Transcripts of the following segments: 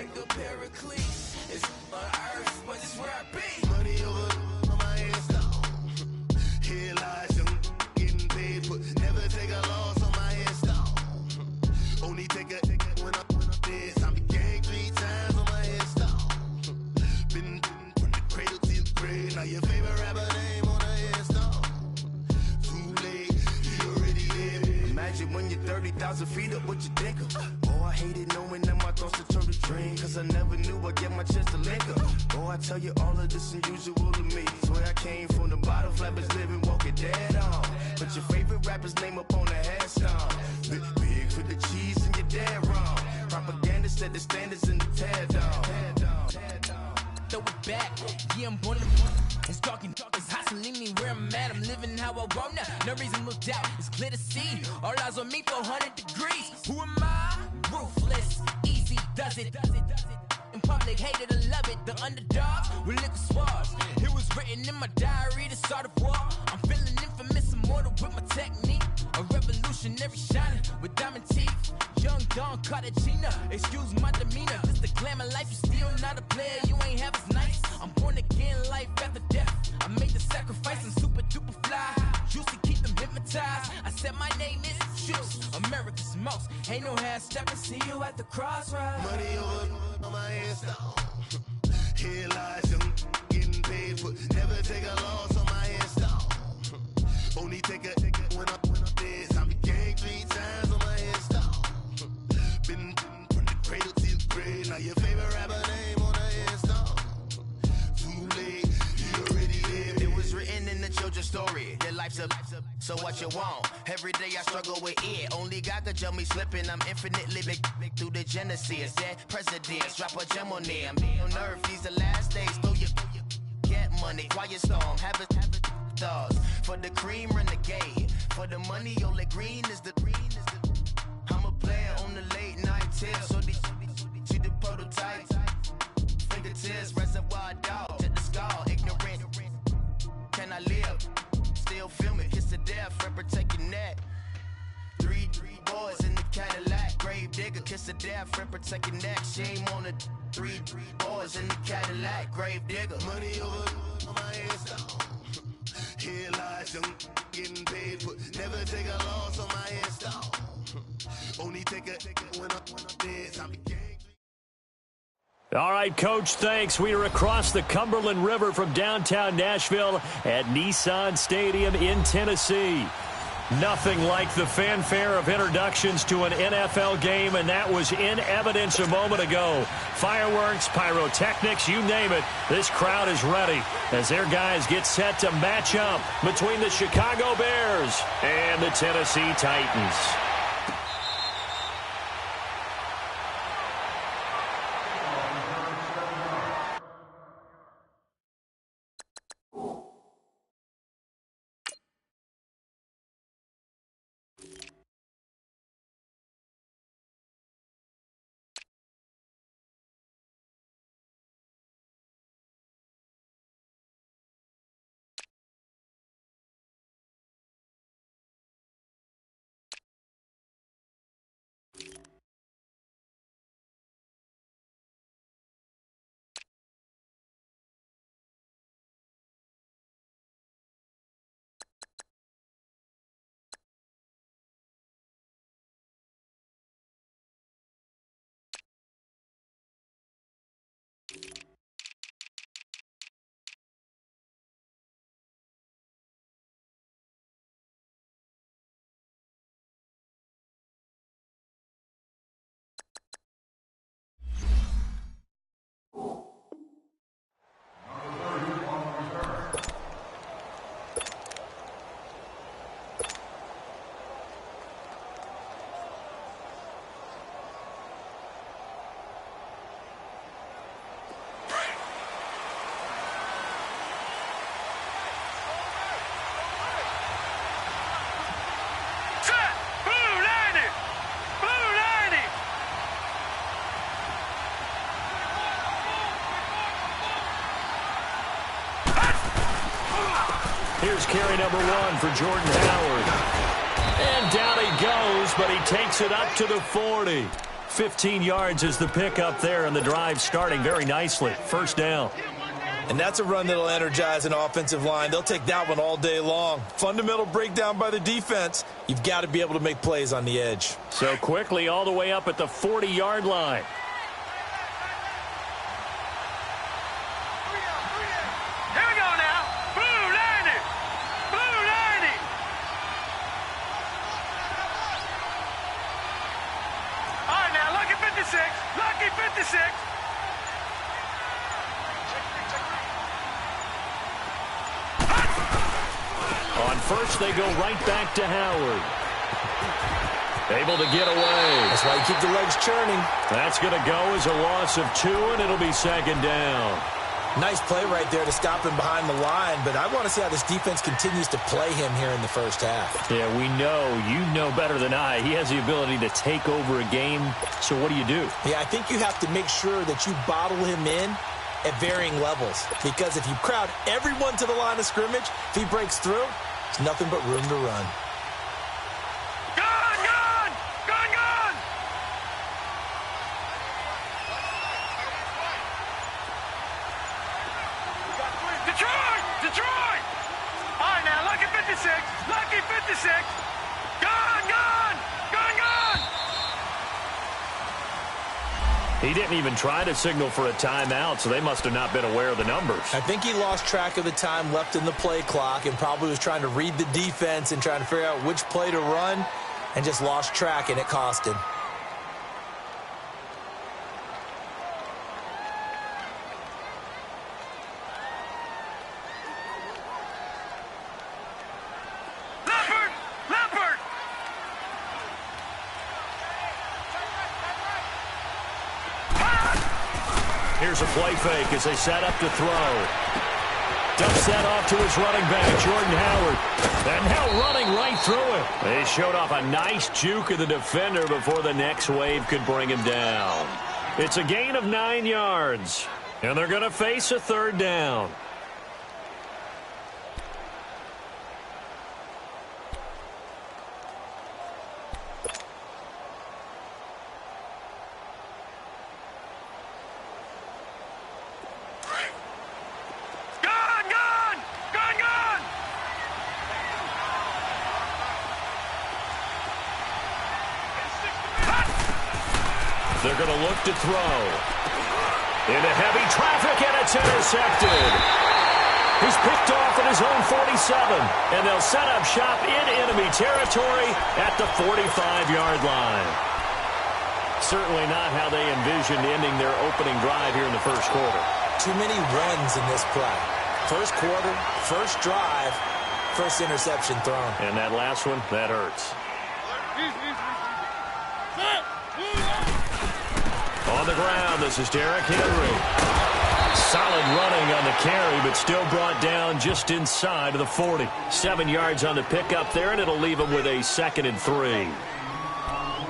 like a paraclete. It's on earth, but it's where I be. Money over on my headstone. Here lies young, getting paid, but never take a loss on my headstone. Only take a when I'm dead. I be gang 3 times on my headstone. Been from the cradle to the grave. Now your favorite rapper name on a headstone. Too late, you already there. Imagine when you're 30,000 feet up, what you think of? Oh, I hated knowing that my thoughts to turn to dream. Cause I never knew I'd get my chance to link up. Oh, I tell you all of this unusual to me. Swear I came from the bottom, flappers living, walking dead on. Put your favorite rapper's name up on the headstone. Big for the cheese and you're dead wrong. Propaganda set the standards in the tear down. Throw it back, yeah, I'm born to it's talking, it's hot, so leave me where I'm at. I'm living how I want now. No reason to look out, it's clear to see. All eyes on me, 400 degrees. Who am I? Ruthless, easy does it. In public, hated or love it. The underdogs with liquor swabs. It was written in my diary to start a war. I'm feeling infamous, immortal with my technique. A revolutionary shining with diamond teeth. Young Don Cartagena, excuse my demeanor. This the glamour life, you still not a player. You ain't half as nice. I'm born again, life after death. I made the sacrifice, I'm super duper fly. Used to keep them hypnotized. I said my name is Juice, America's most. Ain't no half stepping, see you at the crossroads. Money over on my headstone. Here lies young, getting paid, but never take a loss on my headstone. Only take a when I'm dead. I be gang 3 times on my headstone. Been from the cradle to the grave. Now your favorite rapper name on a headstone. Too late, you already lived. It was written in the children's story. Your life's a so what you want. Every day I struggle with it. Only God could jump me slipping. I'm infinitely big through the genesis. Dead presidents, drop a gem on them. On earth, these the last days. Throw your get money, quiet storm. Have it thoughts. For the cream, renegade. For the money, only green is the green is the. I'm a player on the late night tip. So the prototype. Fingertips, reservoir dog. To the skull, ignorant. Can I live? Still film it, kiss to death, friend protect your neck. 3 boys in the Cadillac, grave digger, kiss to death, friend protect your neck. Shame on the 3 boys in the Cadillac, grave digger. Money over on my headstone. Here lies young, getting paid, but never take a loss on my headstone. Only take a when I'm dead, I be gang. All right, Coach, thanks. We are across the Cumberland River from downtown Nashville at Nissan Stadium in Tennessee. Nothing like the fanfare of introductions to an NFL game, and that was in evidence a moment ago. Fireworks, pyrotechnics, you name it. This crowd is ready as their guys get set to match up between the Chicago Bears and the Tennessee Titans. Here's carry number 1 for Jordan Howard. And down he goes, but he takes it up to the 40. 15 yards is the pickup there, and the drive starting very nicely. First down. And that's a run that'll energize an offensive line. They'll take that one all day long. Fundamental breakdown by the defense. You've got to be able to make plays on the edge. So quickly all the way up at the 40-yard line. Here we go now. Blue Lightning. Blue Lightning. All right, now, lucky 56. Lucky 56. On first, they go right back to Howard. Able to get away. That's why you keep the legs churning. That's going to go as a loss of 2, and it'll be second down. Nice play right there to stop him behind the line, but I want to see how this defense continues to play him here in the first half. Yeah, we know. You know better than I. He has the ability to take over a game, so what do you do? Yeah, I think you have to make sure that you bottle him in at varying levels, because if you crowd everyone to the line of scrimmage, if he breaks through, there's nothing but room to run. Gone, gone, gone, gone. Detroit, Detroit. All right, now, lucky 56, lucky 56. Gone, gone, gone, gone. He didn't even try to signal for a timeout, so they must have not been aware of the numbers. I think he lost track of the time left in the play clock and probably was trying to read the defense and trying to figure out which play to run and just lost track, and it cost him. Leopard, Leopard. Here's a play fake as they set up to throw. Dumps that off to his running back, Jordan Howard. And now running right through him. They showed off a nice juke of the defender before the next wave could bring him down. It's a gain of 9 yards. And they're going to face a third down. Gone, gone, gone, gone. They're going to look to throw. Into heavy traffic, and it's intercepted. He's picked off at his own 47, and they'll set up shop in enemy territory at the 45-yard line. Certainly not how they envisioned ending their opening drive here in the first quarter. Too many runs in this play. First quarter, first drive, first interception thrown. And that last one, that hurts. On the ground, this is Derrick Henry. Solid running on the carry, but still brought down just inside of the 40. 7 yards on the pickup there, and it'll leave him with a 2nd and 3.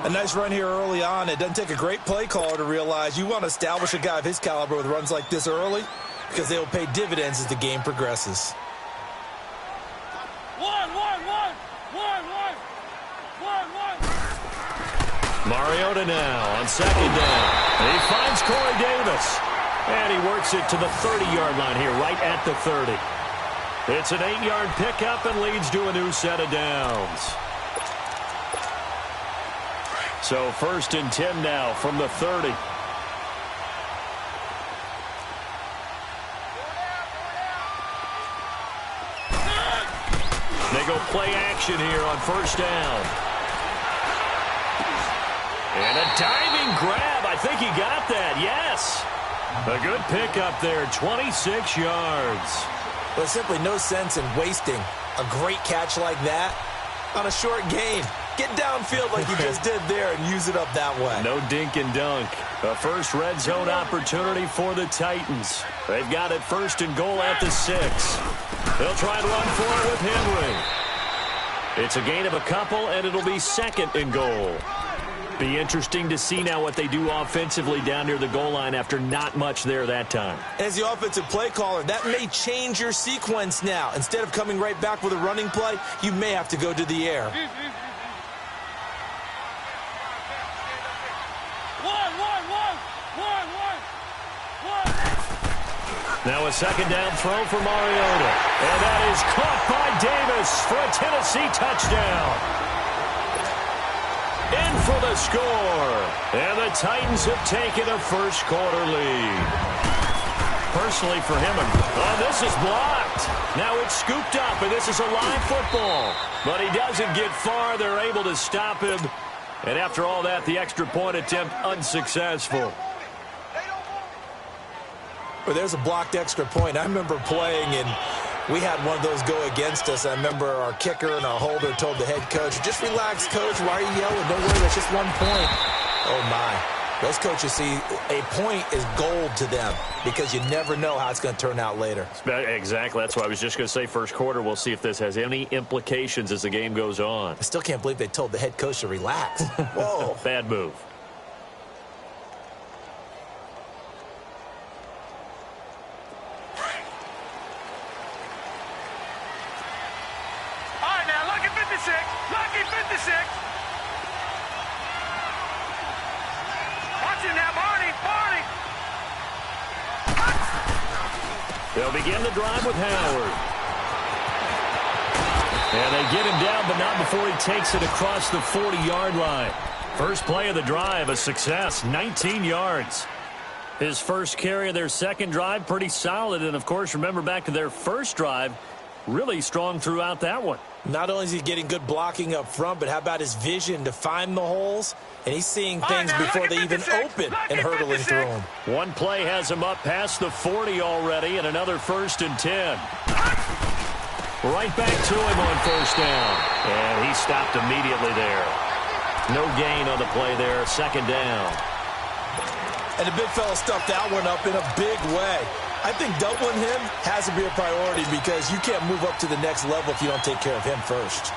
A nice run here early on. It doesn't take a great play caller to realize you want to establish a guy of his caliber with runs like this early because they will pay dividends as the game progresses. One. Mariota now on 2nd down. He finds Corey Davis. And he works it to the 30-yard line here, right at the 30. It's an 8-yard pickup and leads to a new set of downs. So 1st and 10 now from the 30. They go play action here on 1st down. And a diving grab. I think he got that. Yes. A good pickup there. 26 yards. There's simply no sense in wasting a great catch like that on a short gain. Get downfield like you just did there and use it up that way. No dink and dunk. A first red zone opportunity for the Titans. They've got it 1st and goal at the 6. They'll try and run for it with Henry. It's a gain of a couple, and it'll be 2nd and goal. Be interesting to see now what they do offensively down near the goal line after not much there that time. As the offensive play caller, that may change your sequence now. Instead of coming right back with a running play, you may have to go to the air. Now a second down throw for Mariota. And that is caught by Davis for a Tennessee touchdown. In for the score. And the Titans have taken a first quarter lead. Personally for him, this is blocked. Now it's scooped up, and this is a live football. But he doesn't get far. They're able to stop him. And after all that, the extra point attempt unsuccessful. Well, there's a blocked extra point. I remember playing, and we had one of those go against us. I remember our kicker and our holder told the head coach, just relax, coach. Why are you yelling? Don't worry, that's just 1 point. Oh, my. Those coaches see a point is gold to them because you never know how it's going to turn out later. Exactly. That's why I was just going to say first quarter. We'll see if this has any implications as the game goes on. I still can't believe they told the head coach to relax. Whoa. Bad move. All right, now, lucky 56. Lucky 56. Now, Barney. They'll begin the drive with Howard. And they get him down, but not before he takes it across the 40-yard line. First play of the drive, a success, 19 yards. His first carry of their second drive, pretty solid. And, of course, remember back to their first drive, really strong throughout that one. Not only is he getting good blocking up front, but how about his vision to find the holes? And he's seeing things before they even open and hurdling through them. One play has him up past the 40 already, and another 1st and 10. Right back to him on first down. And he stopped immediately there. No gain on the play there, second down. And the big fella stuffed that one up in a big way. I think doubling him has to be a priority because you can't move up to the next level if you don't take care of him first.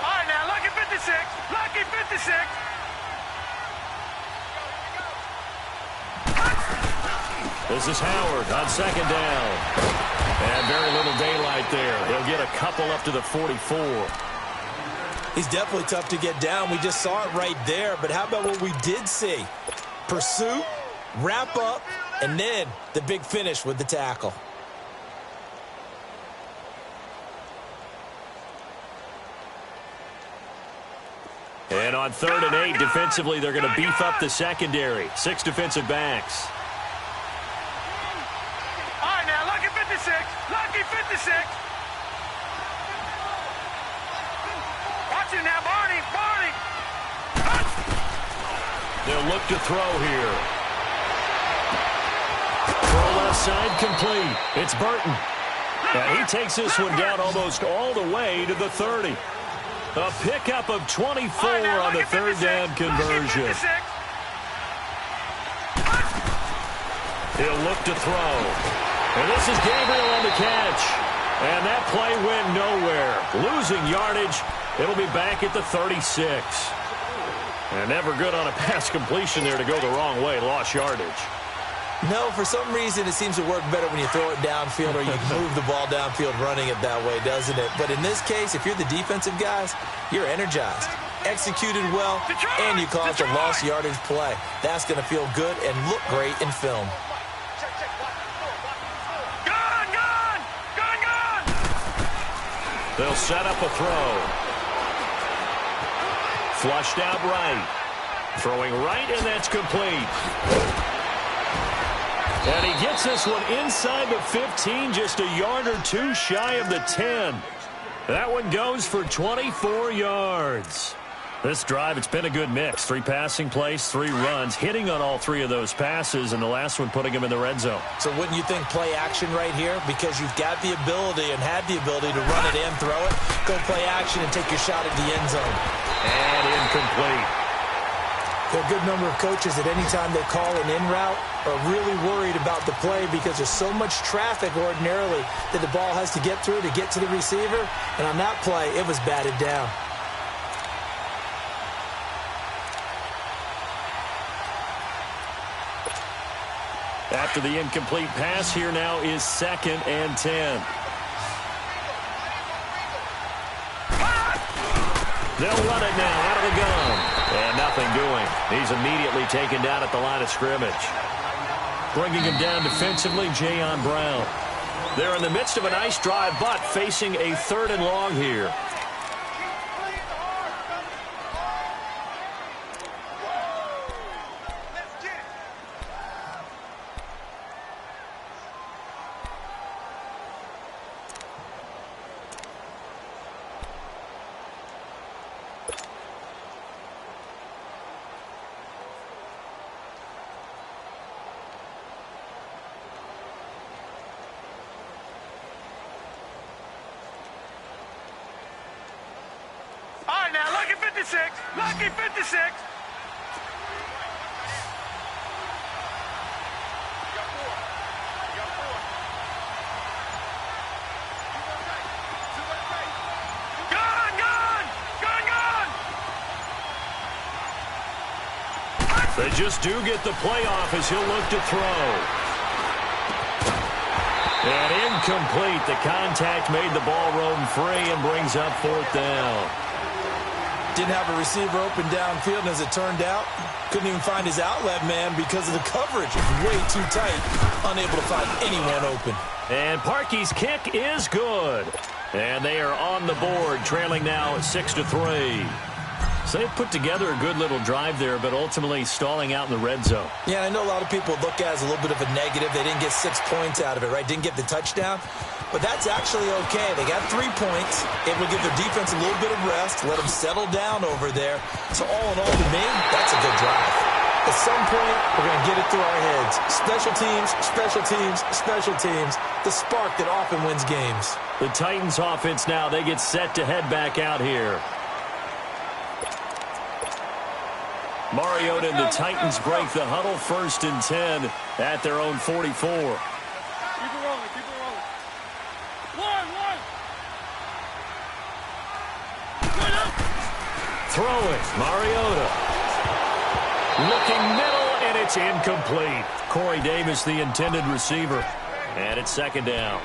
All right, now, lucky 56. Lucky 56. This is Howard on second down. And very little daylight there. He'll get a couple up to the 44. He's definitely tough to get down. We just saw it right there. But how about what we did see? Pursuit, wrap up, and then the big finish with the tackle. And on 3rd and 8, defensively, they're going to beef up the secondary. 6 defensive backs. All right, now, lucky 56. Lucky 56. Watch it now, Barney. They'll look to throw here. Throw left side complete. It's Burton. And he takes this one down almost all the way to the 30. A pickup of 24 on the 3rd down conversion. He'll look to throw. And this is Gabriel on the catch. And that play went nowhere. Losing yardage. It'll be back at the 36. And never good on a pass completion there to go the wrong way. Lost yardage. No, for some reason it seems to work better when you throw it downfield or you move the ball downfield running it that way, doesn't it? But in this case, if you're the defensive guys, you're energized, executed well, and you caused a lost yardage play. That's going to feel good and look great in film. Gun! They'll set up a throw. Flushed out right. Throwing right, and that's complete. And he gets this one inside the 15, just a yard or two shy of the 10. That one goes for 24 yards. This drive, it's been a good mix. 3 passing plays, 3 runs, hitting on all 3 of those passes, and the last one putting him in the red zone. So wouldn't you think play action right here? Because you've got the ability and had the ability to run it in, throw it, go play action, and take your shot at the end zone. And incomplete. There are a good number of coaches that any time they call an in route are really worried about the play because there's so much traffic ordinarily that the ball has to get through to get to the receiver. And on that play, it was batted down. After the incomplete pass, here now is 2nd and 10. They'll run it now out of the gun. And nothing doing. He's immediately taken down at the line of scrimmage. Bringing him down defensively, Jayon Brown. They're in the midst of a nice drive, but facing a 3rd and long here. Now, lucky 56. Lucky 56. They just do get the playoff as he'll look to throw. And incomplete. The contact made the ball roam free and brings up 4th down. Didn't have a receiver open downfield, and as it turned out, couldn't even find his outlet man because of the coverage. Way too tight, unable to find anyone open. And Parkey's kick is good. And they are on the board, trailing now 6-3. So they put together a good little drive there, but ultimately stalling out in the red zone. Yeah, I know a lot of people look at it as a little bit of a negative. They didn't get 6 points out of it, right? Didn't get the touchdown. But that's actually okay. They got 3 points. It will give their defense a little bit of rest, let them settle down over there. So all in all, to me, that's a good drive. At some point, we're going to get it through our heads. Special teams, special teams, special teams. The spark that often wins games. The Titans offense now, they get set to head back out here. Mariota and the Titans break the huddle, 1st and 10 at their own 44. Keep it rolling, keep it rolling. One. Throw it, Mariota. Looking middle, and it's incomplete. Corey Davis, the intended receiver. And it's 2nd down.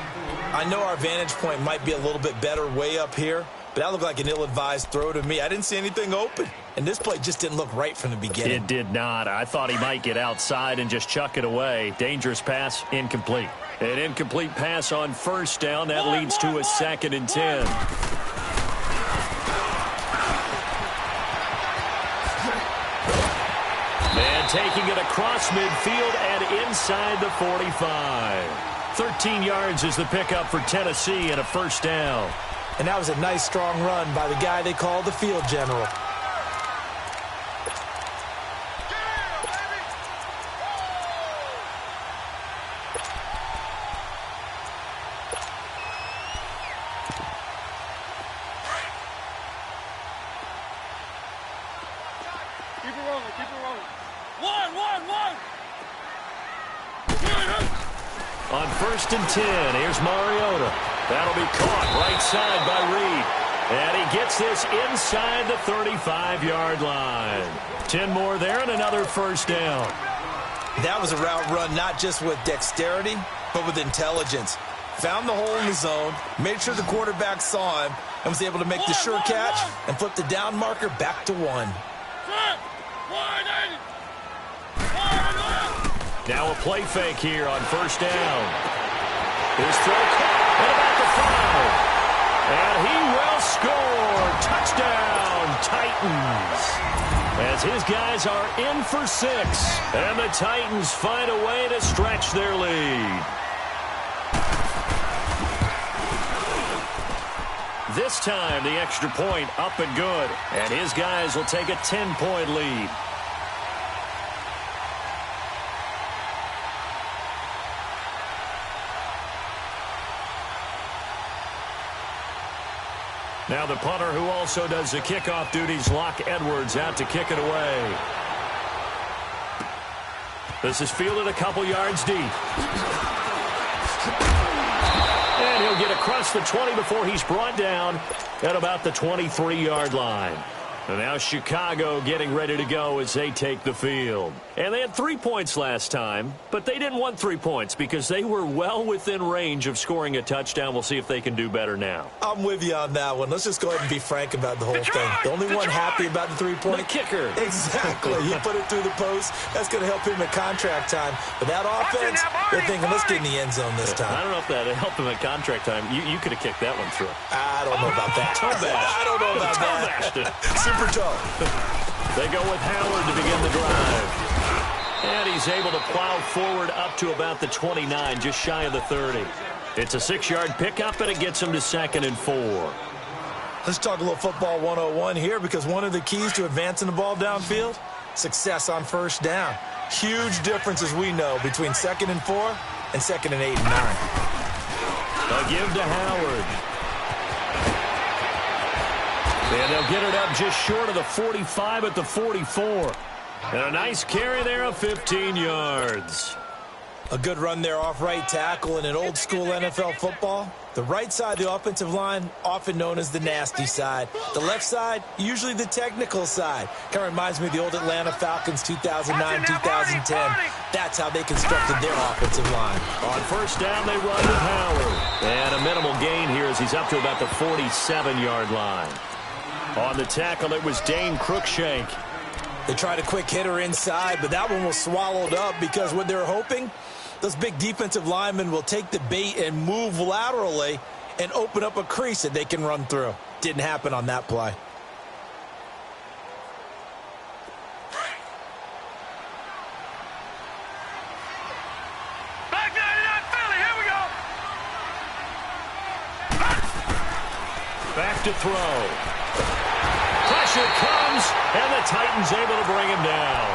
I know our vantage point might be a little bit better way up here, but that looked like an ill-advised throw to me. I didn't see anything open, and this play just didn't look right from the beginning. It did not. I thought he might get outside and just chuck it away. Dangerous pass, incomplete. An incomplete pass on 1st down. That leads to a 2nd and 10. And taking it across midfield and inside the 45. 13 yards is the pickup for Tennessee and a 1st down. And that was a nice, strong run by the guy they call the field general. Keep it rolling, keep it rolling. One. On 1st and 10, here's Mariota. That'll be caught right side by Reed. And he gets this inside the 35-yard line. 10 more there and another 1st down. That was a route run not just with dexterity, but with intelligence. Found the hole in the zone, made sure the quarterback saw him, and was able to make the sure catch and flip the down marker back to 1. Now a play fake here on 1st down. His throw caught at about the 5. And he will score. Touchdown, Titans. As his guys are in for 6. And the Titans find a way to stretch their lead. This time, the extra point up and good. And his guys will take a 10-point lead. Now the punter who also does the kickoff duties, Locke Edwards, out to kick it away. This is fielded a couple yards deep. And he'll get across the 20 before he's brought down at about the 23-yard line. And now Chicago getting ready to go as they take the field. And they had 3 points last time, but they didn't want 3 points because they were well within range of scoring a touchdown. We'll see if they can do better now. I'm with you on that one. Let's just go ahead and be frank about the whole thing. The only one happy about the 3-point. The kicker. Exactly. He put it through the post. That's going to help him at contract time. But that offense, they're thinking, let's get in the end zone this time. I don't know if that helped him at contract time. You could have kicked that one through. I don't know about that. I don't know about that. Super toe. They go with Howard to begin the drive. And he's able to plow forward up to about the 29, just shy of the 30. It's a 6-yard pickup, and it gets him to 2nd and 4. Let's talk a little football 101 here, because one of the keys to advancing the ball downfield, success on first down. Huge difference, as we know, between 2nd and 4 and 2nd and 8 and 9. A give to Howard. And they'll get it up just short of the 45 at the 44. And a nice carry there of 15 yards. A good run there off right tackle in an old-school NFL football. The right side of the offensive line, often known as the nasty side. The left side, usually the technical side. Kind of reminds me of the old Atlanta Falcons 2009-2010. That's how they constructed their offensive line. On first down, they run with Howard. And a minimal gain here as he's up to about the 47-yard line. On the tackle, it was Dane Cruikshank. They tried a quick hitter inside, but that one was swallowed up because what they're hoping, those big defensive linemen will take the bait and move laterally and open up a crease that they can run through. Didn't happen on that play. Back there, not Philly. Here we go. Back to throw. Pressure comes, and the Titans able to bring him down.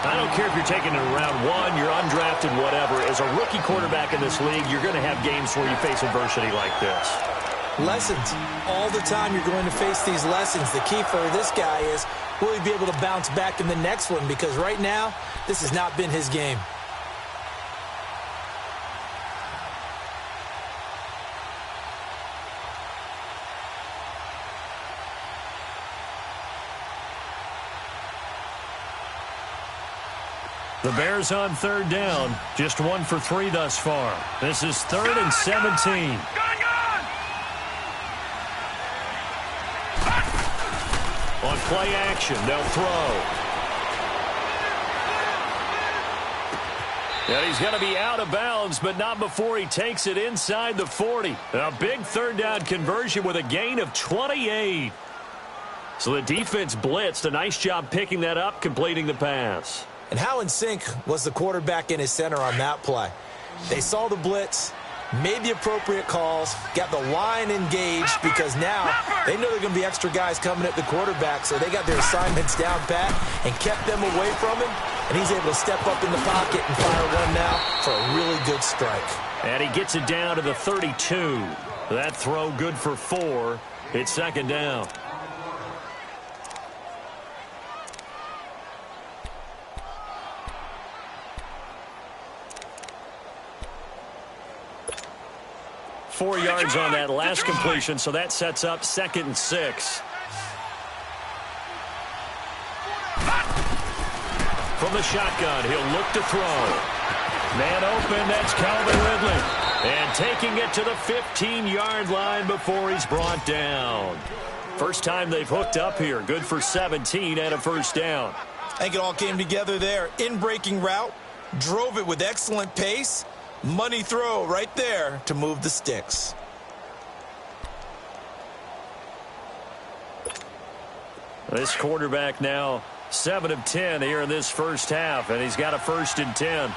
I don't care if you're taking it in round 1, you're undrafted, whatever. As a rookie quarterback in this league, you're going to have games where you face adversity like this. Lessons. All the time you're going to face these lessons. The key for this guy is, will he be able to bounce back in the next one? Because right now, this has not been his game. The Bears on 3rd down. Just 1 for 3 thus far. This is 3rd and 17. On play action, they'll throw. And he's going to be out of bounds, but not before he takes it inside the 40. A big 3rd down conversion with a gain of 28. So the defense blitzed. A nice job picking that up, completing the pass. And how in sync was the quarterback in his center on that play? They saw the blitz, made the appropriate calls, got the line engaged because now they know there are going to be extra guys coming at the quarterback, so they got their assignments down pat and kept them away from him, and he's able to step up in the pocket and fire one now for a really good strike. And he gets it down to the 32. That throw good for 4. It's 2nd down. Four yards on that last completion, so that sets up 2nd and 6. From the shotgun, he'll look to throw. Man open, that's Calvin Ridley. And taking it to the 15-yard line before he's brought down. First time they've hooked up here. Good for 17 and a first down. I think it all came together there. In-breaking route, drove it with excellent pace. Money throw right there to move the sticks. This quarterback now 7 of 10 here in this first half, and he's got a 1st and 10.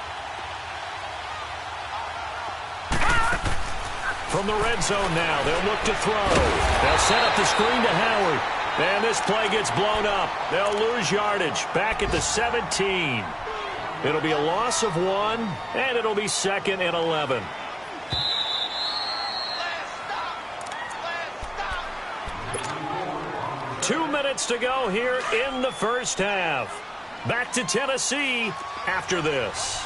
From the red zone now, they'll look to throw. They'll set up the screen to Howard. And this play gets blown up. They'll lose yardage back at the 17. It'll be a loss of 1, and it'll be 2nd and 11. Two minutes to go here in the first half. Back to Tennessee after this.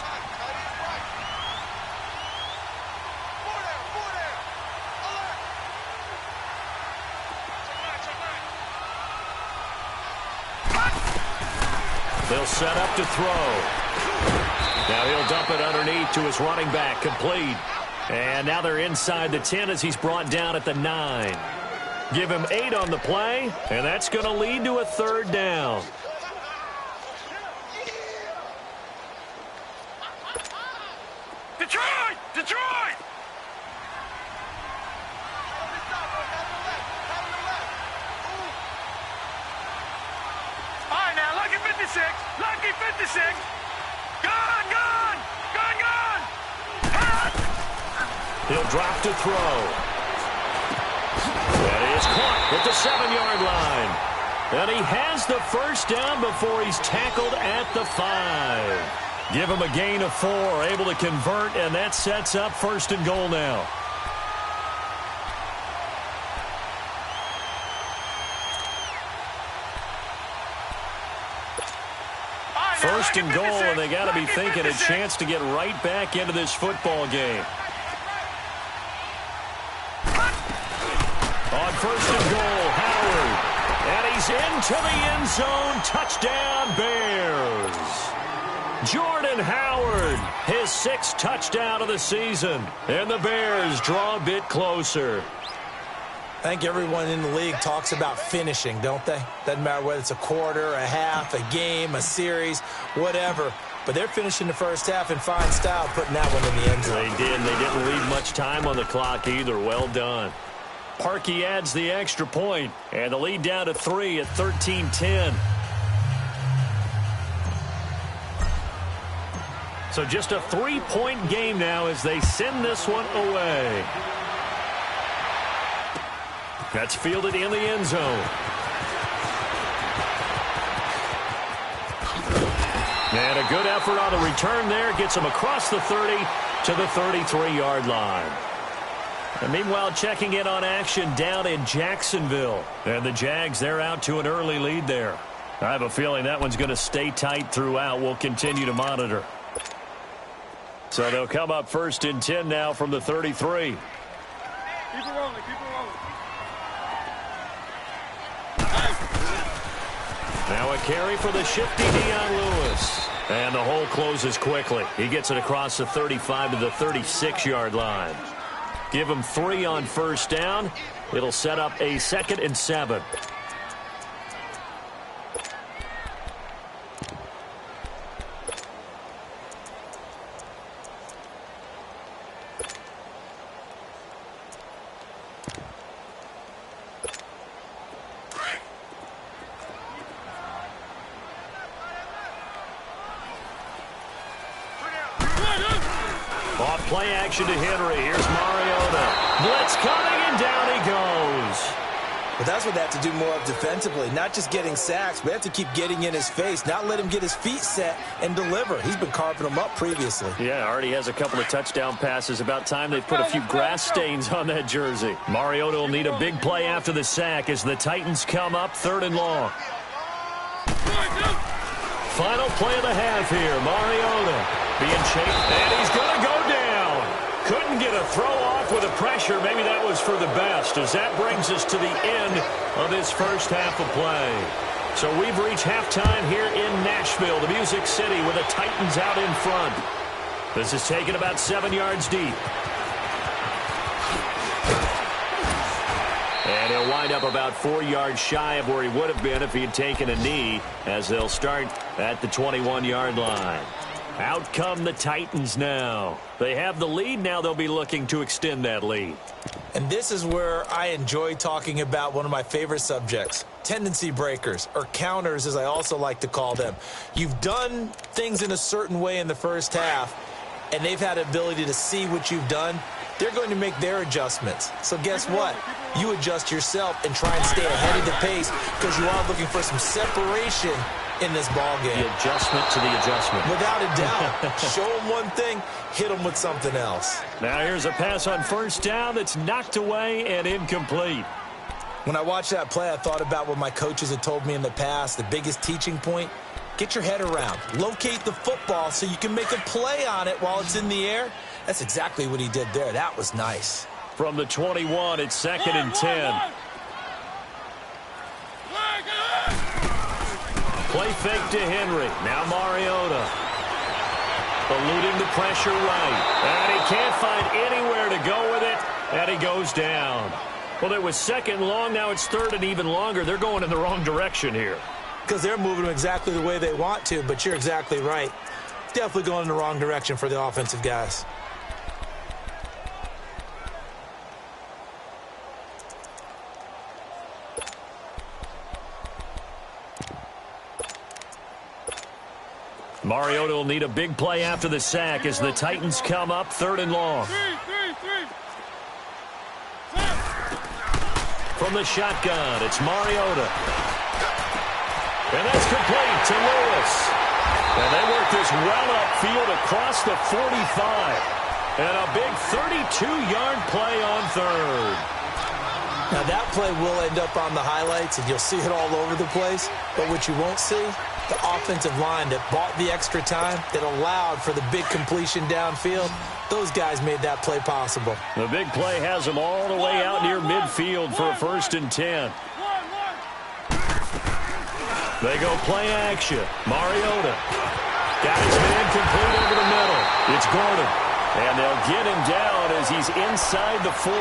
He'll set up to throw. Now he'll dump it underneath to his running back, complete. And now they're inside the 10 as he's brought down at the 9. Give him 8 on the play, and that's going to lead to a 3rd down. Detroit! Detroit! All right, now, lucky 56. Lucky 56. Gone, gone! Gone, gone! Hot! He'll drop to throw. That is caught at the 7-yard line. And he has the first down before he's tackled at the 5. Give him a gain of 4, able to convert, and that sets up 1st and goal now. First and goal, and they got to be thinking a chance to get right back into this football game. On 1st and goal, Howard. And he's into the end zone. Touchdown, Bears. Jordan Howard, his 6th touchdown of the season. And the Bears draw a bit closer. I think everyone in the league talks about finishing, don't they? Doesn't matter whether it's a quarter, a half, a game, a series, whatever. But they're finishing the first half in fine style, putting that one in the end zone. They did. They didn't leave much time on the clock either. Well done. Parkey adds the extra point, and the lead down to 3 at 13-10. So just a 3-point game now as they send this one away. That's fielded in the end zone. And a good effort on the return there. Gets him across the 30 to the 33-yard line. And meanwhile, checking in on action down in Jacksonville. And the Jags, they're out to an early lead there. I have a feeling that one's going to stay tight throughout. We'll continue to monitor. So they'll come up 1st and 10 now from the 33. Keep it rolling, keep it rolling. Now a carry for the shifty Dion Lewis. And the hole closes quickly. He gets it across the 35 to the 36-yard line. Give him 3 on 1st down. It'll set up a 2nd and 7. Off play action to Henry. Here's Mariota. Blitz coming, and down he goes. But that's what they have to do more of defensively, not just getting sacks. We have to keep getting in his face, not let him get his feet set and deliver. He's been carving them up previously. Yeah, already has a couple of touchdown passes. About time they put a few grass stains on that jersey. Mariota will need a big play after the sack as the Titans come up 3rd and long. Final play of the half here. Mariota being chased, and he's going to go down. Couldn't get a throw off with the pressure. Maybe that was for the best, as that brings us to the end of this first half of play. So we've reached halftime here in Nashville, the Music City, with the Titans out in front. This is taken about 7 yards deep. And he'll wind up about 4 yards shy of where he would have been if he had taken a knee, as they'll start at the 21-yard line. Out come the Titans now. They have the lead. Now they'll be looking to extend that lead. And this is where I enjoy talking about one of my favorite subjects, tendency breakers, or counters as I also like to call them. You've done things in a certain way in the first half, and they've had the ability to see what you've done. They're going to make their adjustments. So guess what? You adjust yourself and try and stay ahead of the pace because you are looking for some separation in this ball game. The adjustment to the adjustment. Without a doubt. Show them one thing, hit them with something else. Now here's a pass on 1st down that's knocked away and incomplete. When I watched that play, I thought about what my coaches had told me in the past. The biggest teaching point, get your head around. Locate the football so you can make a play on it while it's in the air. That's exactly what he did there. That was nice. From the 21, it's 2nd and 10. Play fake to Henry. Now Mariota. Eluding the pressure right. And he can't find anywhere to go with it. And he goes down. Well, it was second and long. Now it's third and even longer. They're going in the wrong direction here. Because they're moving exactly the way they want to, but you're exactly right. Definitely going in the wrong direction for the offensive guys. Mariota will need a big play after the sack as the Titans come up third and long. From the shotgun, it's Mariota. And that's complete to Lewis. And they work this well upfield across the 45. And a big 32-yard play on third. Now that play will end up on the highlights, and you'll see it all over the place. But what you won't see, the offensive line that bought the extra time, that allowed for the big completion downfield, those guys made that play possible. The big play has them all the way out near midfield for a 1st and 10. They go play action. Mariota got his man complete over the middle. It's Gordon. And they'll get him down as he's inside the 40.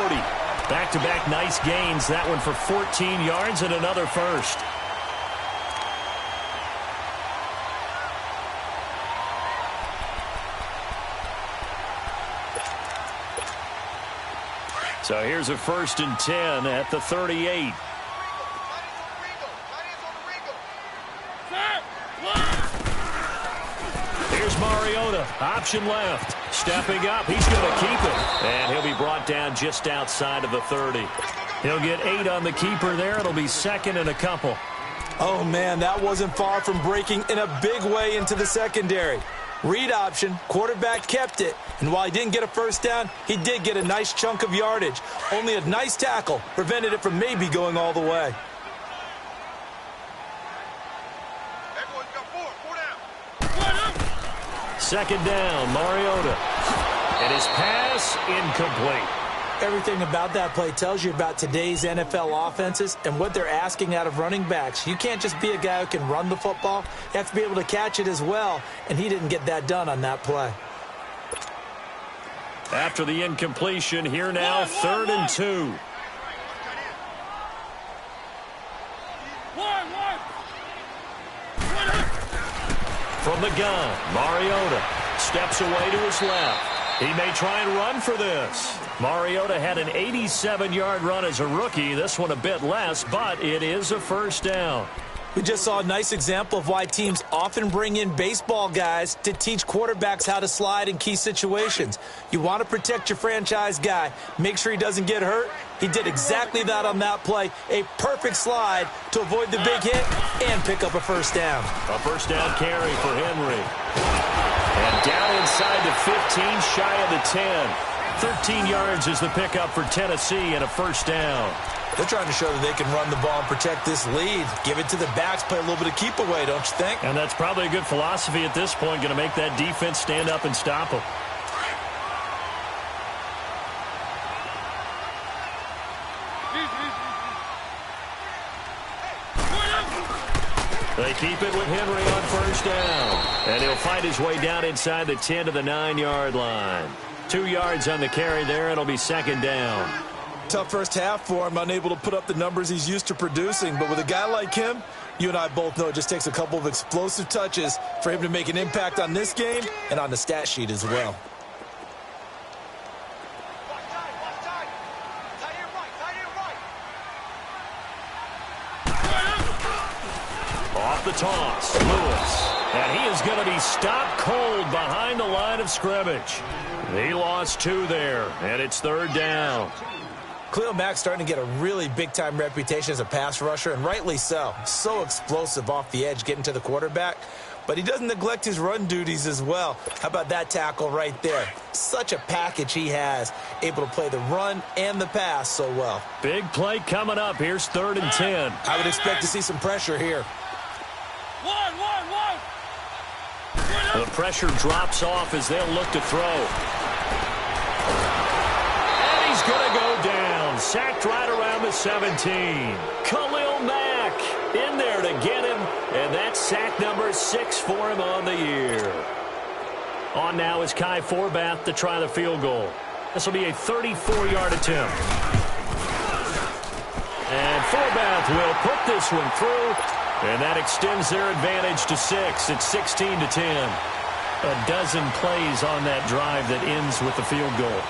Back-to-back nice gains. That one for 14 yards and another first. So here's a 1st and 10 at the 38. Here's Mariota, option left. Stepping up, he's going to keep it. And he'll be brought down just outside of the 30. He'll get 8 on the keeper there. It'll be 2nd and a couple. Oh, man, that wasn't far from breaking in a big way into the secondary. Read option, quarterback kept it. And while he didn't get a first down, he did get a nice chunk of yardage. Only a nice tackle prevented it from maybe going all the way. Second down, Mariota. And his pass incomplete. Everything about that play tells you about today's NFL offenses and what they're asking out of running backs. You can't just be a guy who can run the football. You have to be able to catch it as well, and he didn't get that done on that play. After the incompletion, here now, 3rd and 2. From the gun, Mariota steps away to his left. He may try and run for this. Mariota had an 87-yard run as a rookie. This one a bit less, but it is a first down. We just saw a nice example of why teams often bring in baseball guys to teach quarterbacks how to slide in key situations. You want to protect your franchise guy. Make sure he doesn't get hurt. He did exactly that on that play. A perfect slide to avoid the big hit and pick up a first down. A first down carry for Henry. And down inside the 15, shy of the 10. 13 yards is the pickup for Tennessee and a first down. They're trying to show that they can run the ball and protect this lead. Give it to the backs, play a little bit of keep away, don't you think? And that's probably a good philosophy at this point, going to make that defense stand up and stop them. They keep it with Henry on first down. And he'll fight his way down inside the 10 to the 9-yard line. 2 yards on the carry there. It'll be second down. Tough first half for him, unable to put up the numbers he's used to producing. But with a guy like him, you and I both know it just takes a couple of explosive touches for him to make an impact on this game and on the stat sheet as well. Off the toss, Lewis. And he is going to be stopped cold behind the line of scrimmage. He lost 2 there, and it's third down. Khalil Mack's starting to get a really big-time reputation as a pass rusher, and rightly so. So explosive off the edge getting to the quarterback. But he doesn't neglect his run duties as well. How about that tackle right there? Such a package he has, able to play the run and the pass so well. Big play coming up. Here's 3rd and 10. I would expect to see some pressure here. The pressure drops off as they'll look to throw. And he's going to go down. Sacked right around the 17. Khalil Mack. In there to get him, and that's sack number 6 for him on the year. On now is Kai Forbath to try the field goal. This will be a 34-yard attempt. And Forbath will put this one through, and that extends their advantage to 6. It's 16-10. A dozen plays on that drive that ends with the field goal.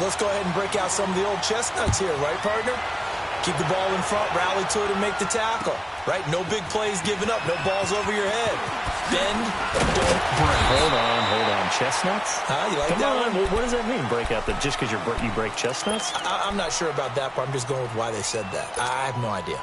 Let's go ahead and break out some of the old chestnuts here, right, partner? Keep the ball in front, rally to it, and make the tackle, right? No big plays given up, no balls over your head. Bend, don't break. Hold on. Chestnuts? Huh? You like Come that on. one? What does that mean, break out? That just because you break chestnuts? I'm not sure about that part. I'm just going with why they said that. I have no idea.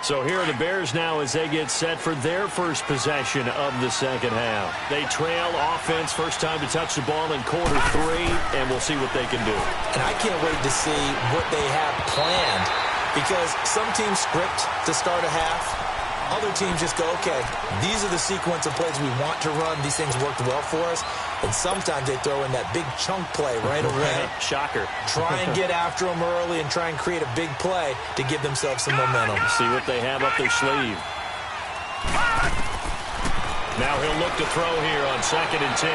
So here are the Bears now as they get set for their first possession of the second half. They trail offense, first time to touch the ball in quarter 3, and we'll see what they can do. And I can't wait to see what they have planned, because some teams script to start a half. Other teams just go, okay, these are the sequence of plays we want to run. These things worked well for us. And sometimes they throw in that big chunk play right away. Shocker. Try and get after them early and try and create a big play to give themselves some momentum. See what they have up their sleeve. Now he'll look to throw here on 2nd and 10.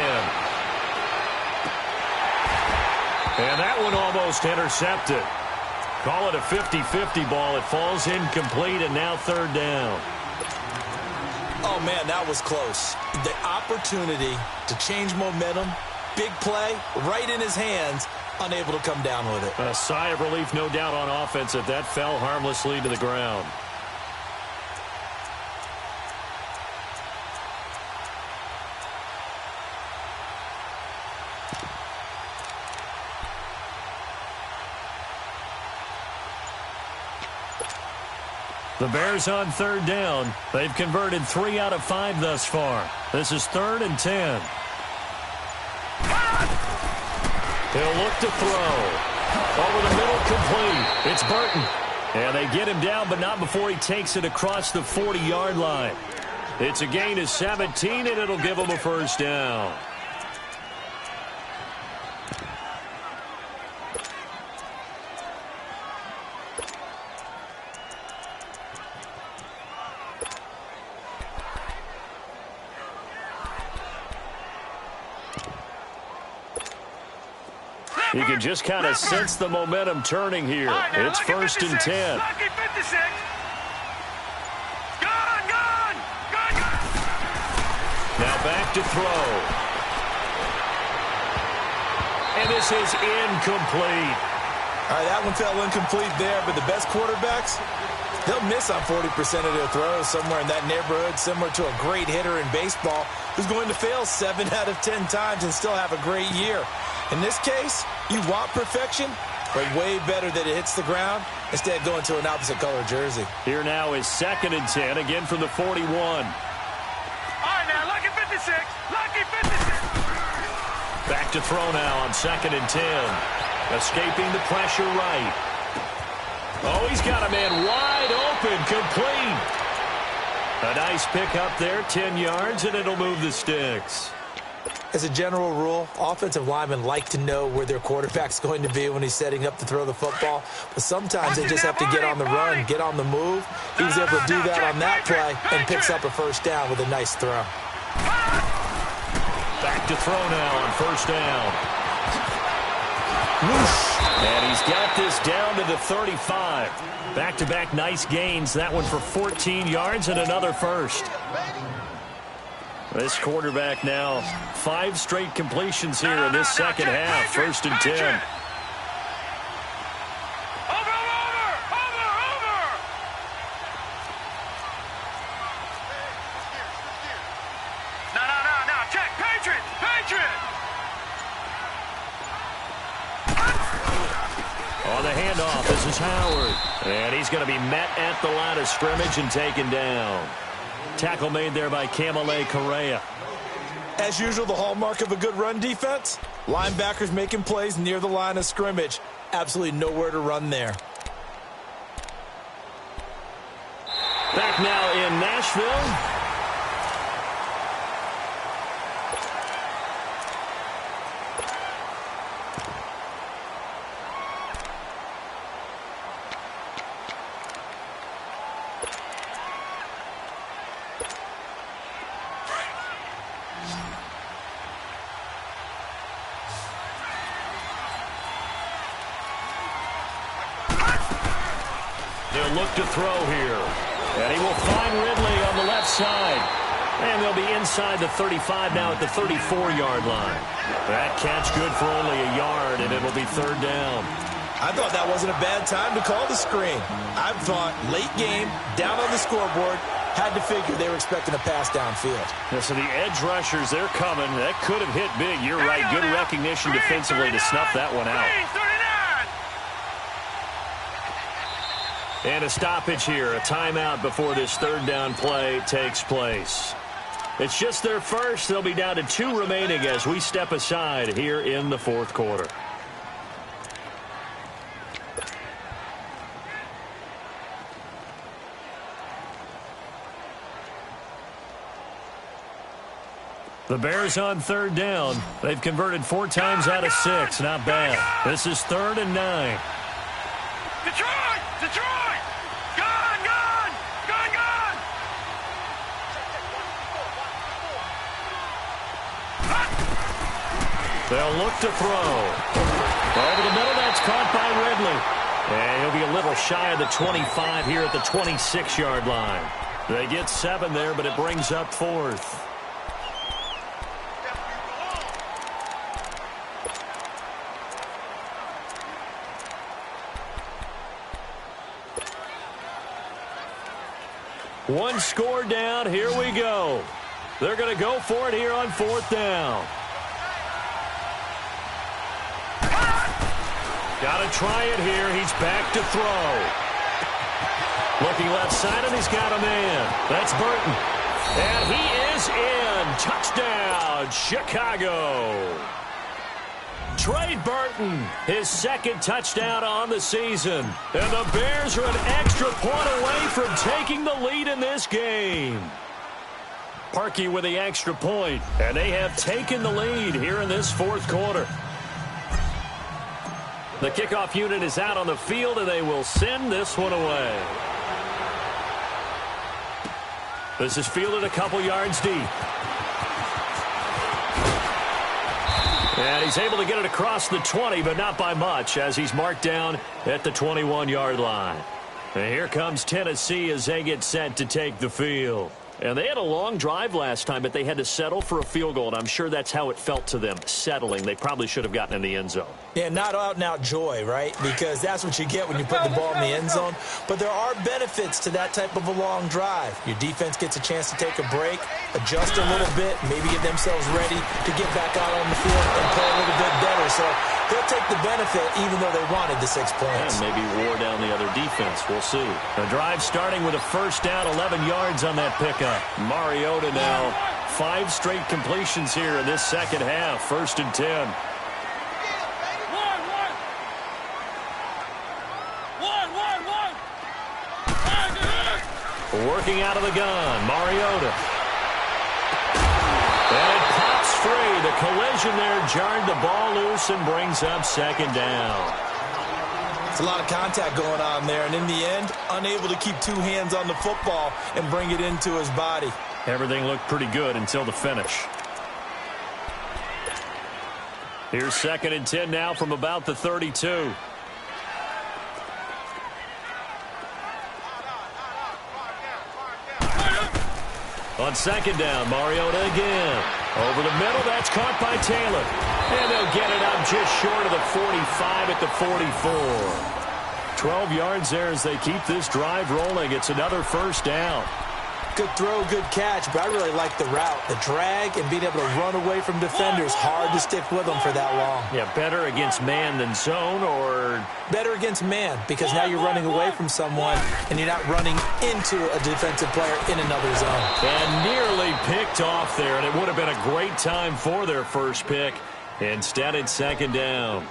And that one almost intercepted. Call it a 50-50 ball. It falls incomplete, and now 3rd down. Oh, man, that was close. The opportunity to change momentum, big play, right in his hands, unable to come down with it. A sigh of relief, no doubt, on offense if that fell harmlessly to the ground. The Bears on 3rd down. They've converted 3 out of 5 thus far. This is 3rd and 10. He'll look to throw. Over the middle, complete. It's Burton. And they get him down, but not before he takes it across the 40-yard line. It's a gain of 17, and it'll give him a first down. You can just kind of sense the momentum turning here. It's 1st and 10. Lucky 56. Gone. Now back to throw. And this is incomplete. All right, that one fell incomplete there, but the best quarterbacks, they'll miss on 40% of their throws, somewhere in that neighborhood, similar to a great hitter in baseball who's going to fail 7 out of 10 times and still have a great year. In this case, you want perfection, but way better that it hits the ground instead of going to an opposite color jersey. Here now is 2nd and 10, again from the 41. All right, now, lucky 56. Lucky 56. Back to throw now on 2nd and 10. Escaping the pressure right. Oh, he's got a man wide open, complete. A nice pick up there, 10 yards, and it'll move the sticks. As a general rule, offensive linemen like to know where their quarterback's going to be when he's setting up to throw the football. But sometimes they just have to get on the run, get on the move. He was able to do that on that play and picks up a first down with a nice throw. Back to throw now on 1st down. Whoosh. And he's got this down to the 35. Back-to-back nice gains. That one for 14 yards and another first. This quarterback now, 5 straight completions here in this second half. 1st and 10. No, check, Patriot. On the handoff, this is Howard. And he's going to be met at the line of scrimmage and taken down. Tackle made there by Camille Correa. As usual, the hallmark of a good run defense, linebackers making plays near the line of scrimmage. Absolutely nowhere to run there. Back now in Nashville. He'll look to throw here. And he will find Ridley on the left side. And they'll be inside the 35 now at the 34-yard line. That catch good for only a yard, and it'll be third down. I thought that wasn't a bad time to call the screen. I thought late game, down on the scoreboard, had to figure they were expecting a pass downfield. Yeah, so the edge rushers, they're coming. That could have hit big. You're right. Good recognition defensively to snuff that one out. And a stoppage here, a timeout before this third down play takes place. It's just their first. They'll be down to 2 remaining as we step aside here in the fourth quarter. The Bears on third down. They've converted 4 times out of 6. Not bad. This is 3rd and 9. Detroit! Detroit! Gone! Gone! Gone! Gone! They'll look to throw. Over the middle, that's caught by Ridley. And he'll be a little shy of the 25 here at the 26-yard line. They get 7 there, but it brings up 4th. One score down. Here we go. They're going to go for it here on 4th down. Got to try it here. He's back to throw. Looking left side, and he's got a man. That's Burton. And he is in. Touchdown, Chicago. Trey Burton, his 2nd touchdown on the season. And the Bears are an extra point away from taking the lead in this game. Parkey with the extra point, and they have taken the lead here in this fourth quarter. The kickoff unit is out on the field, and they will send this one away. This is fielded a couple yards deep. And he's able to get it across the 20, but not by much, as he's marked down at the 21-yard line. And here comes Tennessee as they get set to take the field. And they had a long drive last time, but they had to settle for a field goal, and I'm sure that's how it felt to them, settling. They probably should have gotten in the end zone. Yeah, not out-and-out joy, right? Because that's what you get when you put the ball in the end zone. But there are benefits to that type of a long drive. Your defense gets a chance to take a break, adjust a little bit, maybe get themselves ready to get back out on the field and play a little bit better. So they'll take the benefit even though they wanted the 6 points. And maybe wore down the other defense. We'll see. The drive starting with a first down, 11 yards on that pickup. Mariota now 5 straight completions here in this second half. 1st and 10. Working out of the gun, Mariota. And it pops free. The collision there jarred the ball loose and brings up 2nd down. It's a lot of contact going on there, and in the end, unable to keep 2 hands on the football and bring it into his body. Everything looked pretty good until the finish. Here's 2nd and 10 now from about the 32. On 2nd down, Mariota again. Over the middle, that's caught by Taylor. And they'll get it up just short of the 45 at the 44. 12 yards there as they keep this drive rolling. It's another 1st down. Good throw, good catch, but I really like the route. The drag and being able to run away from defenders, hard to stick with them for that long. Yeah, better against man than zone, or? Better against man, because now you're running away from someone and you're not running into a defensive player in another zone. And nearly picked off there, and it would have been a great time for their first pick. Instead, it's 2nd down.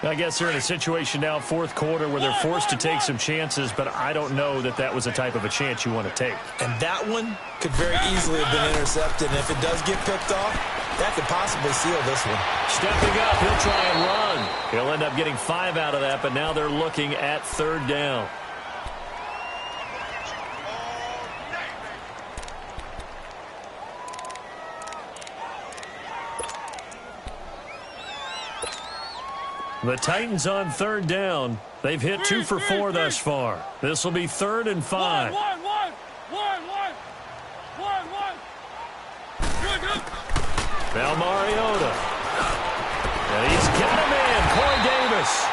I guess they're in a situation now, 4th quarter, where they're forced to take some chances, but I don't know that that was the type of a chance you want to take. And that one could very easily have been intercepted, and if it does get picked off, that could possibly seal this one. Stepping up, he'll try and run. He'll end up getting 5 out of that, but now they're looking at 3rd down. The Titans on third down. They've hit 2 for 4 thus far. This will be 3rd and 5. One. Now Mariota. And he's got him in, Corey Davis.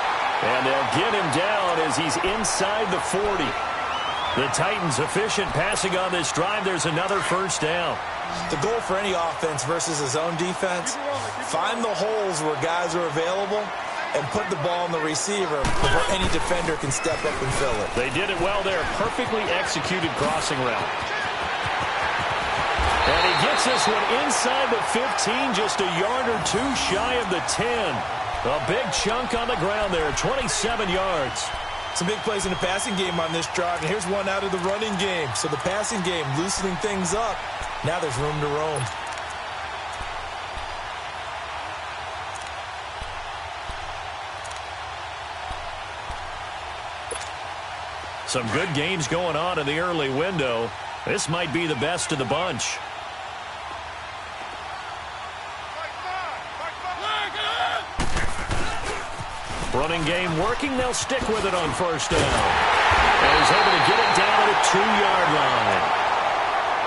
And they'll get him down as he's inside the 40. The Titans efficient passing on this drive. There's another first down. The goal for any offense versus his own defense, find the holes where guys are available and put the ball on the receiver before any defender can step up and fill it. They did it well there. Perfectly executed crossing route. And he gets this one inside the 15, just a yard or 2 shy of the 10. A big chunk on the ground there, 27 yards. Some big plays in the passing game on this drive, and here's one out of the running game. So the passing game loosening things up. Now there's room to roam. Some good games going on in the early window. This might be the best of the bunch. Running game working. They'll stick with it on first down. And he's able to get it down at the 2-yard line.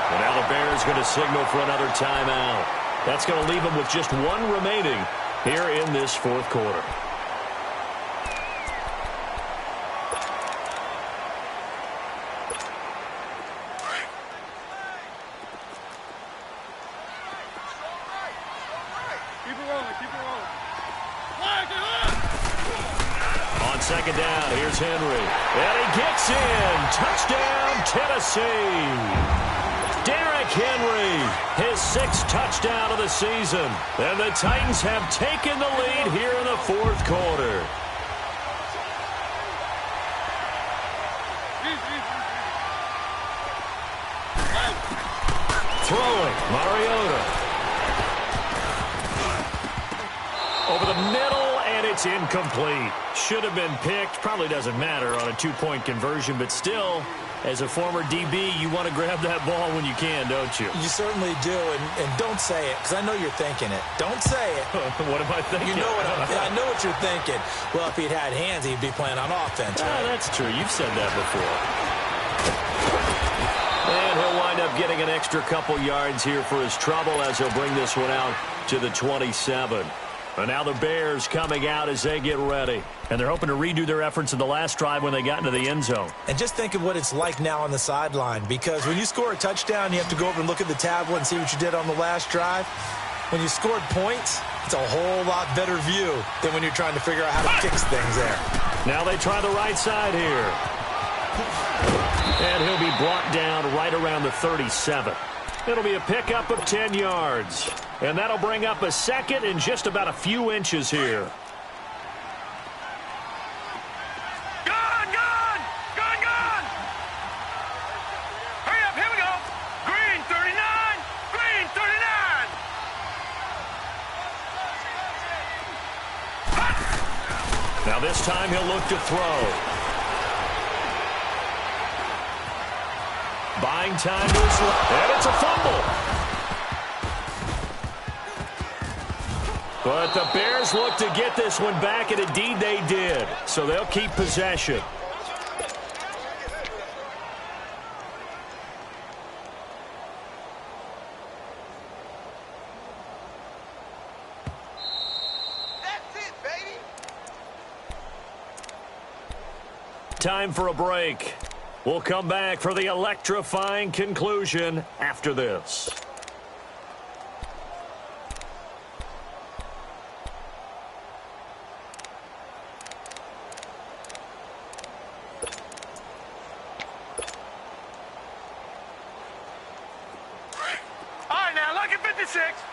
And now the Bears going to signal for another timeout. That's going to leave them with just 1 remaining here in this 4th quarter. Keep it rolling. On second down, here's Henry. And he gets in. Touchdown, Tennessee. Derrick Henry, his 6th touchdown of the season. And the Titans have taken the lead here in the 4th quarter. Throwing, Mariota. Over the middle, and it's incomplete. Should have been picked. Probably doesn't matter on a 2-point conversion, but still, as a former DB, you want to grab that ball when you can, don't you? You certainly do, and don't say it, because I know you're thinking it. Don't say it. What am I thinking? You know I know what you're thinking. Well, if he'd had hands, he'd be playing on offense, right? That's true. You've said that before. And he'll wind up getting an extra couple yards here for his trouble as he'll bring this one out to the 27. And now the Bears coming out as they get ready. And they're hoping to redo their efforts in the last drive when they got into the end zone. And just think of what it's like now on the sideline, because when you score a touchdown, you have to go over and look at the tablet and see what you did on the last drive. When you scored points, it's a whole lot better view than when you're trying to figure out how to fix things there. Now they try the right side here. And he'll be brought down right around the 37. It'll be a pickup of 10 yards. And that'll bring up a second in just about a few inches here. Gone! Hurry up, here we go. Green 39, green 39. Now this time he'll look to throw. Buying time to his left. And it's a fumble. But the Bears look to get this one back, and indeed they did. So they'll keep possession. That's it, baby. Time for a break. We'll come back for the electrifying conclusion after this.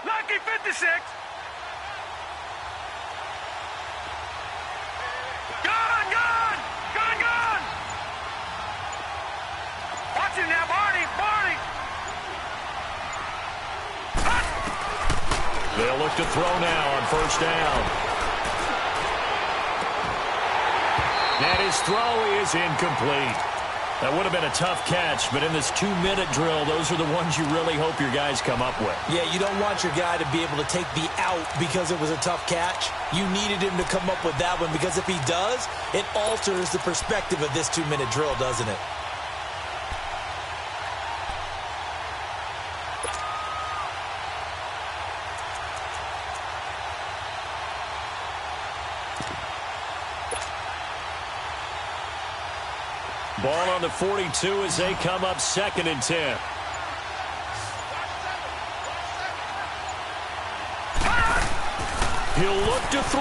Lucky 56. Gone. Watch him now, Barney. They'll look to throw now on first down. And his throw is incomplete. That would have been a tough catch, but in this 2-minute drill, those are the ones you really hope your guys come up with. Yeah, you don't want your guy to be able to take the out because it was a tough catch. You needed him to come up with that one because if he does, it alters the perspective of this 2-minute drill, doesn't it? Ball on the 42 as they come up 2nd and 10. He'll look to throw.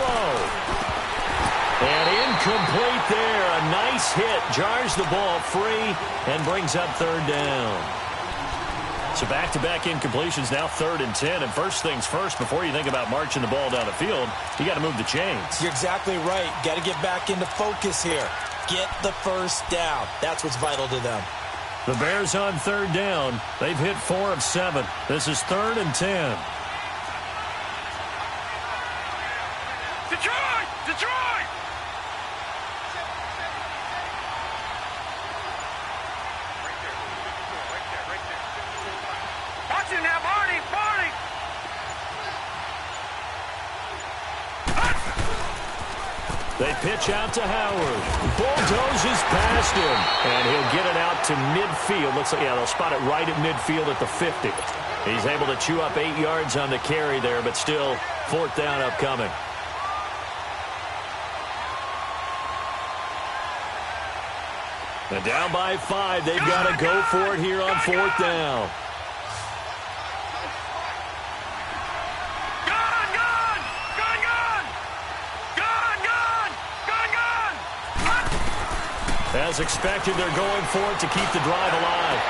And incomplete there. A nice hit. Jars the ball free and brings up 3rd down. So back-to-back incompletions, now 3rd and 10. And first things first, before you think about marching the ball down the field, you got to move the chains. You're exactly right. Got to get back into focus here. Get the first down. That's what's vital to them. The Bears on 3rd down. They've hit 4 of 7. This is 3rd and 10. Detroit! Detroit! Watch it now, Barney! Barney! They pitch out to Howard. Bulldozes past him. And he'll get it out to midfield. Looks like, yeah, they'll spot it right at midfield at the 50. He's able to chew up 8 yards on the carry there, but still 4th down upcoming. And down by 5. They've got to go for it here on 4th down. As expected, they're going for it to keep the drive alive.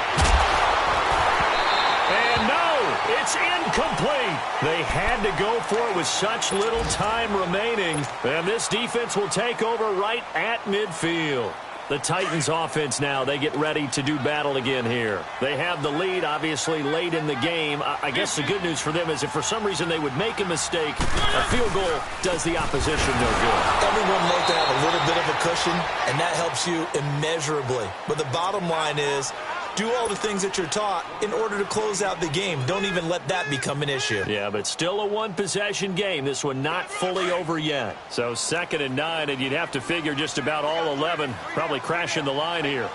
And no, it's incomplete. They had to go for it with such little time remaining. And this defense will take over right at midfield. The Titans offense now, they get ready to do battle again here. They have the lead, obviously, late in the game. I guess the good news for them is if for some reason they would make a mistake, a field goal does the opposition no good. Everyone loves to have a little bit of a cushion, and that helps you immeasurably. But the bottom line is, do all the things that you're taught in order to close out the game. Don't even let that become an issue. Yeah, but still a one-possession game. This one not fully over yet. So 2nd and 9, and you'd have to figure just about all 11 probably crashing the line here.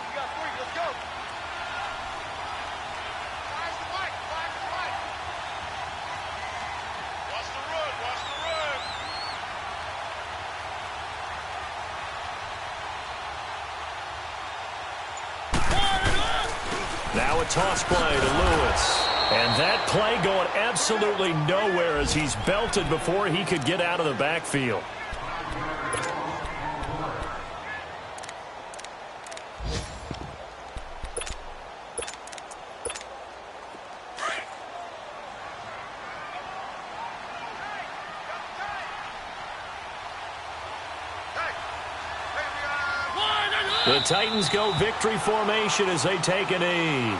Now a toss play to Lewis. And that play going absolutely nowhere as he's belted before he could get out of the backfield. The Titans go victory formation as they take a knee.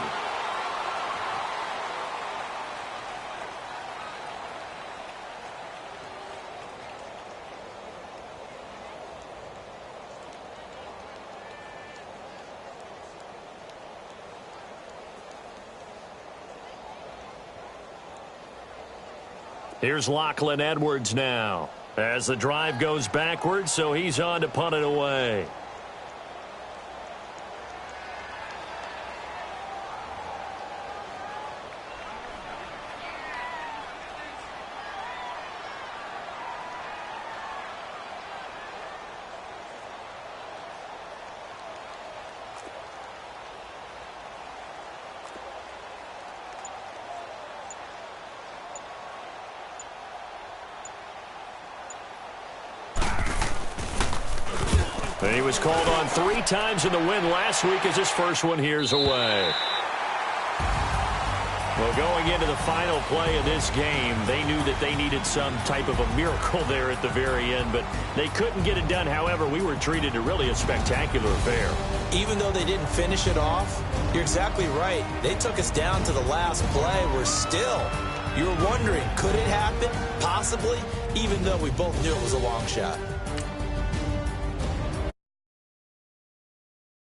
Here's Lachlan Edwards now as the drive goes backwards, so he's on to punt it away. He was called on 3 times in the win last week as his first one here's away. Well, going into the final play of this game, they knew that they needed some type of a miracle there at the very end, but they couldn't get it done. However, we were treated to really a spectacular affair. Even though they didn't finish it off, you're exactly right. They took us down to the last play. We're still, you're wondering, could it happen? Possibly, even though we both knew it was a long shot.